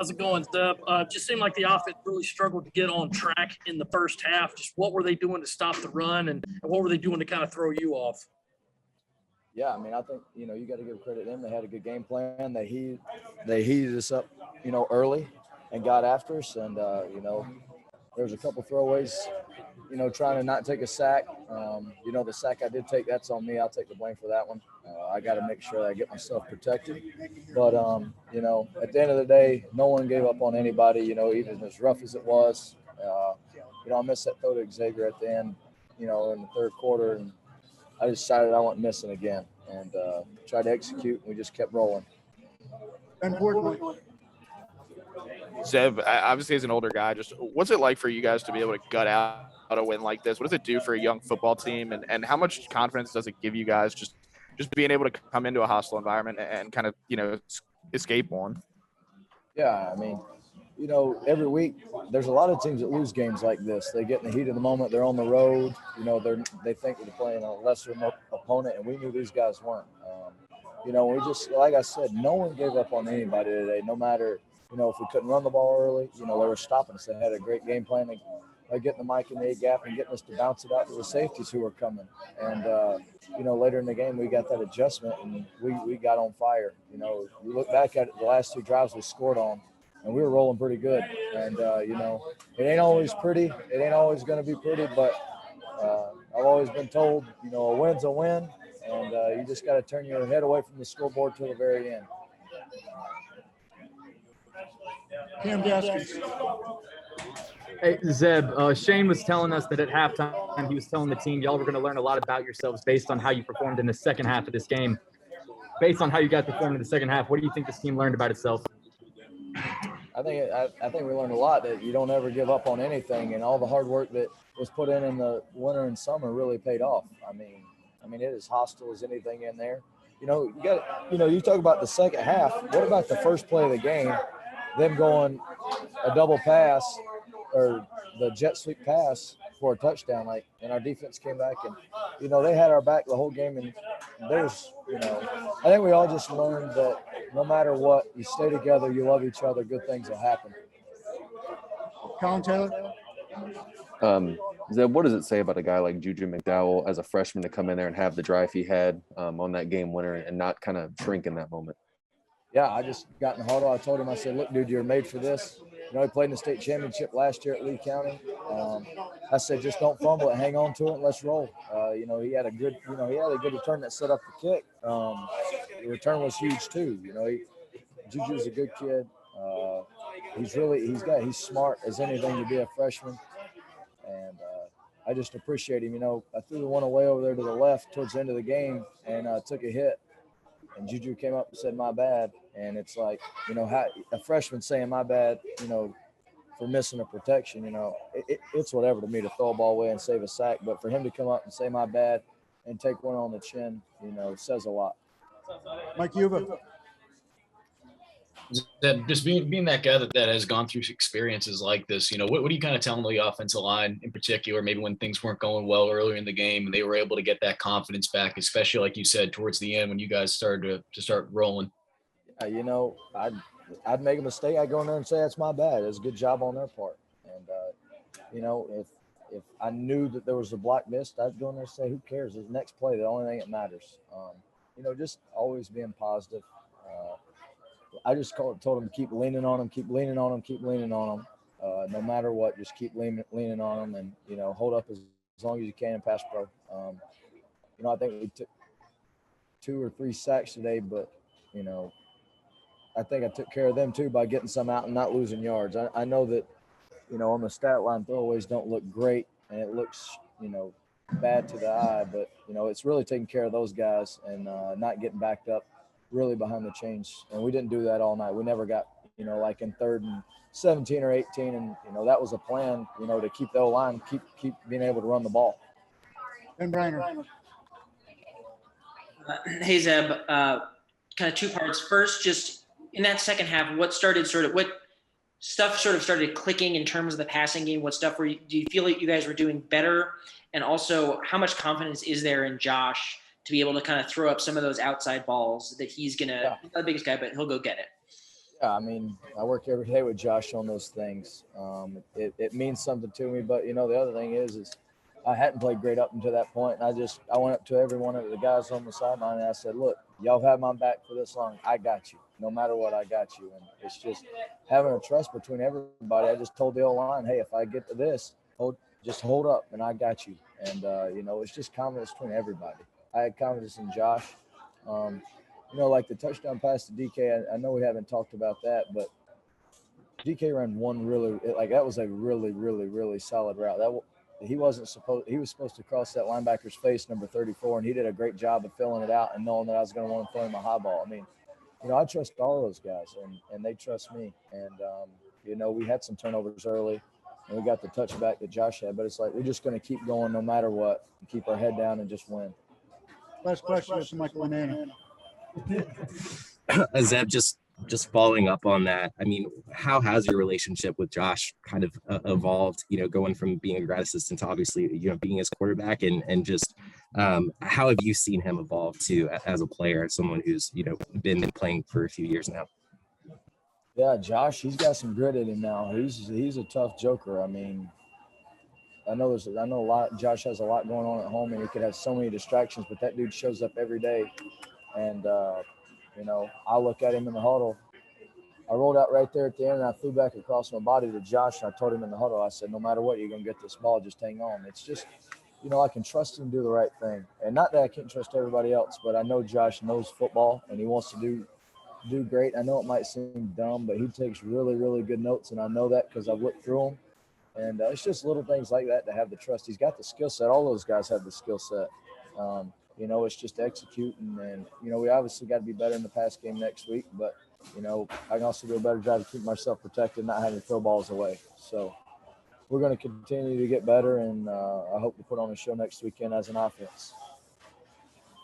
How's it going, Zeb? Just seemed like the offense really struggled to get on track in the first half. Just what were they doing to stop the run, and what were they doing to kind of throw you off? Yeah, I mean, I think, you got to give credit to them. They had a good game plan. They heated us up, early and got after us. And, there was a couple throwaways, trying to not take a sack. The sack I did take, that's on me. I'll take the blame for that one. I got to make sure that I get myself protected. But, at the end of the day, no one gave up on anybody, even as rough as it was. I missed that throw to Xavier at the end, in the third quarter. And I decided I wasn't missing again and tried to execute. And we just kept rolling. Zeb, obviously as an older guy, just what's it like for you guys to be able to gut out a win like this? What does it do for a young football team? And how much confidence does it give you guys just being able to come into a hostile environment and kind of, escape one? Yeah, I mean, every week there's a lot of teams that lose games like this. They get in the heat of the moment. They're on the road. They think they're playing a lesser opponent, and we knew these guys weren't. We just, like I said, no one gave up on anybody today, no matter – if we couldn't run the ball early, they were stopping us. They had a great game plan of getting the Mike in the A-gap and getting us to bounce it out to the safeties who were coming. And, later in the game, we got that adjustment, and we got on fire. We look back at it, the last two drives we scored on, and we were rolling pretty good. And, it ain't always pretty. It ain't always going to be pretty, but I've always been told, a win's a win, and you just got to turn your head away from the scoreboard till the very end. Cam Gaskins. Hey, Zeb, Shane was telling us that at halftime he was telling the team y'all were going to learn a lot about yourselves based on how you performed in the second half of this game. Based on how you guys performed in the second half, what do you think this team learned about itself? I think we learned a lot, that you don't ever give up on anything, and all the hard work that was put in the winter and summer really paid off. I mean, it is hostile as anything in there. You talk about the second half. What about the first play of the game? Them going a double pass or the jet sweep pass for a touchdown, and our defense came back and, they had our back the whole game. And there's, I think we all just learned that no matter what, you stay together, you love each other, good things will happen. Colin Taylor. Zeb, what does it say about a guy like Juju McDowell as a freshman to come in there and have the drive he had on that game winner and not kind of shrink in that moment? Yeah, I just got in the huddle. I told him, I said, look, dude, you're made for this. He played in the state championship last year at Lee County. I said, just don't fumble it, hang on to it, and let's roll. He had a good return that set up the kick. The return was huge too. Juju's a good kid. He's smart as anything to be a freshman. And I just appreciate him. I threw the one away over there to the left towards the end of the game and took a hit. And Juju came up and said, my bad. And it's like, how a freshman saying my bad, for missing a protection, it's whatever to me to throw a ball away and save a sack. But for him to come up and say my bad and take one on the chin, says a lot. Mike Yuba. That just being that guy that has gone through experiences like this, what do you kind of tell the offensive line in particular, maybe when things weren't going well earlier in the game and they were able to get that confidence back, especially like you said, towards the end when you guys started to start rolling? I'd make a mistake. I'd go in there and say, that's my bad. It's a good job on their part. And, if I knew that there was a block missed, I'd go in there and say, who cares? It's the next play, the only thing that matters. Just always being positive. I just told him to keep leaning on him, keep leaning on him, keep leaning on him. No matter what, just keep leaning on him and, hold up as long as you can in pass pro. I think we took 2 or 3 sacks today, but, I think I took care of them too by getting some out and not losing yards. I know that, on the stat line, throwaways don't look great and it looks, bad to the eye, but, it's really taking care of those guys and not getting backed up really behind the chains. And we didn't do that all night. We never got, like in 3rd and 17 or 18. And, that was a plan, to keep the O-line, keep being able to run the ball. Ben Briner. Hey, Zeb, kind of 2 parts. First, just in that second half, what stuff started clicking in terms of the passing game? What stuff do you feel like you guys were doing better? And also, how much confidence is there in Josh to be able to kind of throw up some of those outside balls that he's not the biggest guy, but he'll go get it? Yeah, I mean, I work every day with Josh on those things. It means something to me. But the other thing is I hadn't played great up until that point, and I went up to every one of the guys on the sideline and I said, "Look, y'all have my back for this long. I got you. No matter what, I got you." And it's just having a trust between everybody. I just told the old line, "Hey, if I get to this, just hold up, and I got you." And it's just confidence between everybody. I had confidence in Josh. Um, like the touchdown pass to DK. I know we haven't talked about that, but DK ran one that was a really, really, really solid route. He was supposed to cross that linebacker's face, number 34, and he did a great job of filling it out and knowing that I was going to want to throw him a high ball. I mean, I trust all those guys, and they trust me. And we had some turnovers early, and we got the touchback that Josh had, but it's like we're just going to keep going no matter what, and keep our head down and just win. Last question is Michael Banana. Zeb, just following up on that, I mean, how has your relationship with Josh kind of evolved, going from being a grad assistant to obviously, being his quarterback, and just how have you seen him evolve too as a player, as someone who's, been playing for a few years now? Yeah, Josh, he's got some grit in him now. He's a tough joker. I mean, I know a lot. Josh has a lot going on at home, and he could have so many distractions, but that dude shows up every day. And, I look at him in the huddle. I rolled out right there at the end, and I threw back across my body to Josh, and I told him in the huddle, I said, no matter what, you're going to get this ball. Just hang on. It's just, I can trust him to do the right thing. And not that I can't trust everybody else, but I know Josh knows football, and he wants to do great. I know it might seem dumb, but he takes really, really good notes, and I know that because I've looked through them. And it's just little things like that to have the trust. He's got the skill set. All those guys have the skill set. It's just executing. And, we obviously got to be better in the pass game next week. But, I can also do a better job to keep myself protected, not having to throw balls away. So we're going to continue to get better. And I hope to put on a show next weekend as an offense.